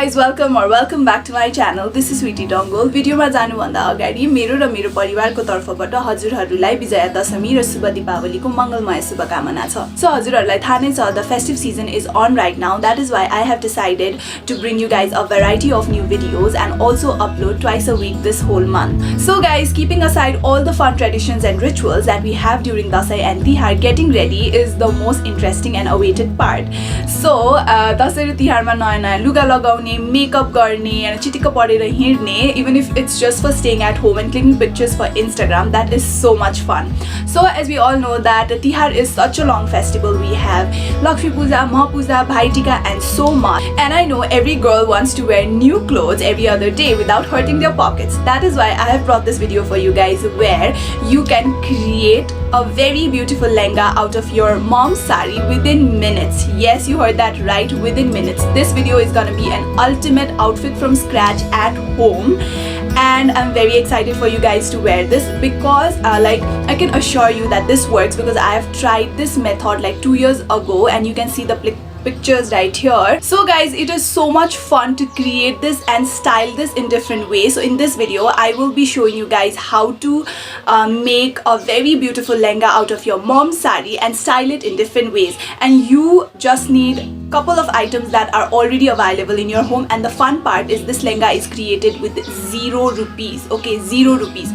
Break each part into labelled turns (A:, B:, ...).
A: guys, welcome back to my channel. This is Sweetie Dongol. Video ma janu bhanda agadi मेरो र मेरो परिवारको तर्फबाट हजुरहरुलाई विजया दशमी र शुभ दीपावलीको मंगलमय शुभकामना छ. So हजुरहरुलाई थाहा नै छ, the festive season is on right now. That is why I have decided to bring you guys a variety of new videos and also upload twice a week this whole month. So guys, keeping aside all the fun traditions and rituals that we have during Dasai and Tihar, getting ready is the most interesting and awaited part. So Dasai र Tihaरमा नयाँ नयाँ लुगा लगाउने, makeup गर्ने and चिटिक्क परेर हिँड्ने, even if it's just for staying at home and clicking pictures for Instagram, that is so much fun. So as we all know that Tihar is such a long festival. We have Lakshmi Puja, Maha Puja, Bhai Tika and so much. And I know every girl wants to wear new clothes every other day without hurting their pockets. That is why I have brought this video for you guys where you can create a very beautiful lehenga out of your mom's sari within minutes. Yes, you heard that right, within minutes. This video is gonna be an ultimate outfit from scratch at home, and I'm very excited for you guys to wear this because I can assure you that this works because I have tried this method like 2 years ago, and you can see the pictures right here. So guys, it is so much fun to create this and style this in different ways. So in this video I will be showing you guys how to make a very beautiful lehenga out of your mom's sari and style it in different ways, and you just need couple of items that are already available in your home. And the fun part is this lehenga is created with 0 rupees. Okay, 0 rupees.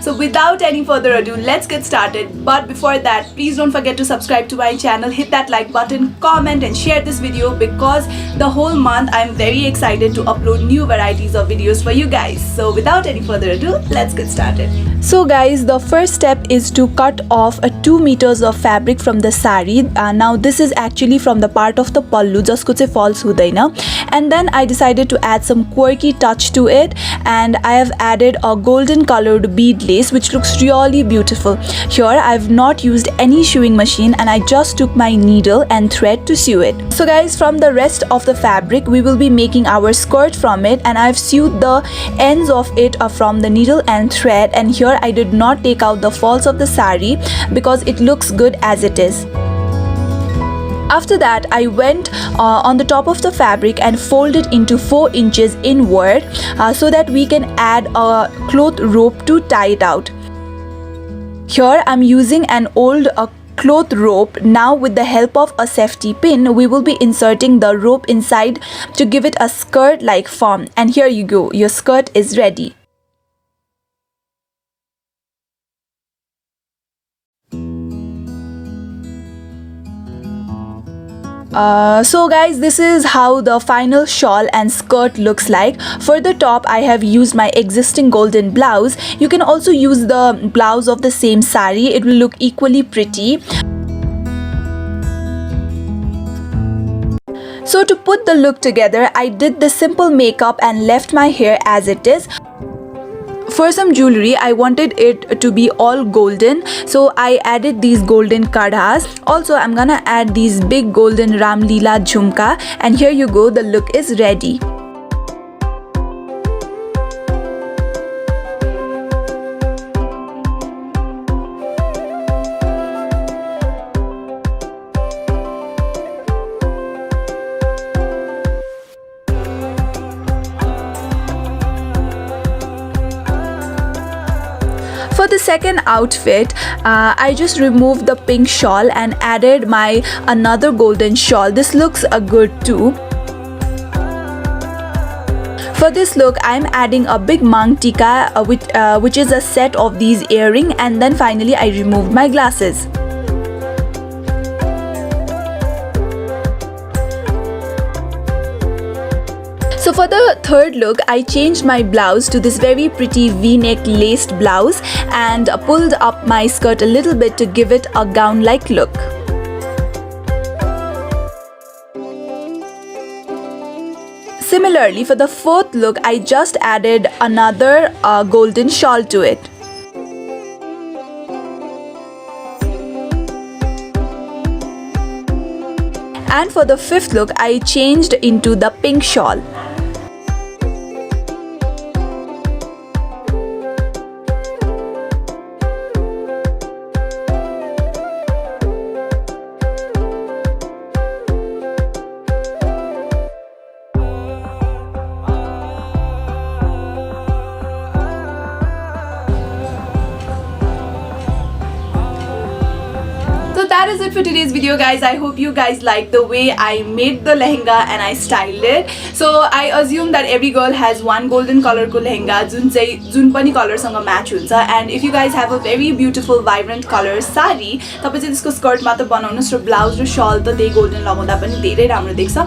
A: So without any further ado, let's get started. But before that, please don't forget to subscribe to my channel, hit that like button, comment and share this video because the whole month I'm very excited to upload new varieties of videos for you guys. So without any further ado, let's get started. So guys, the first step is to cut off 2 meters of fabric from the sari. Now this is actually from the part of the pallu jasko chai falls hudaina, and then I decided to add some quirky touch to it, and I have added a golden colored bead lace which looks really beautiful. Here I've not used any sewing machine and I just took my needle and thread to sew it. So guys, from the rest of the fabric we will be making our skirt from it, and I've sewed the ends of it from the needle and thread, and here I did not take out the falls of the sari because it looks good as it is. After that, I went on the top of the fabric and folded into 4 inches inward so that we can add a cloth rope to tie it out. Here I'm using an old cloth rope. Now with the help of a safety pin, we will be inserting the rope inside to give it a skirt-like form. And here you go, your skirt is ready. So guys, this is how the final shawl and skirt looks like. For the top I have used my existing golden blouse. You can also use the blouse of the same sari, it will look equally pretty. So to put the look together, I did the simple makeup and left my hair as it is. For some jewelry, I wanted it to be all golden, so I added these golden kadhas. Also, I'm gonna add these big golden Ram Leela jhumka, and here you go, the look is ready. For the second outfit, I just removed the pink shawl and added my another golden shawl. This looks good too. For this look, I'm adding a big mang tika which is a set of these earrings, and then finally I removed my glasses. So for the third look, I changed my blouse to this very pretty V-neck laced blouse and pulled up my skirt a little bit to give it a gown-like look. Similarly, for the fourth look, I just added another golden shawl to it. And for the fifth look, I changed into the pink shawl. is it for today's video, guys. I hope you guys like the way I made the lehenga and I styled it. So I assume that every girl has one golden color ko lehenga jun pani color sanga match huncha, and if you guys have a very beautiful vibrant color sari, tapai chai त्यसको skirt मात्र बनाउनुस् र blouse र शल त त्यही golden लगाउँदा पनि धेरै राम्रो देख्छ.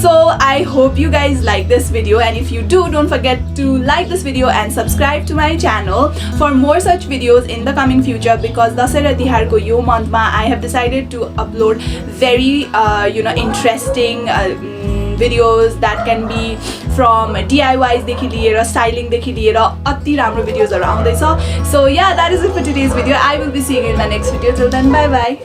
A: So I hope you guys like this video, and if you do, don't forget to like this video and subscribe to my channel for more such videos in the coming future, because Dasai ra Tihar ko yo month ma I have decided to upload very interesting videos that can be from DIYs देखि लिएर styling देखि लिएर अति राम्रो videos हरु आउँदै छ. So yeah, that is it for today's video. I will be seeing you in my next video. Till then, bye bye.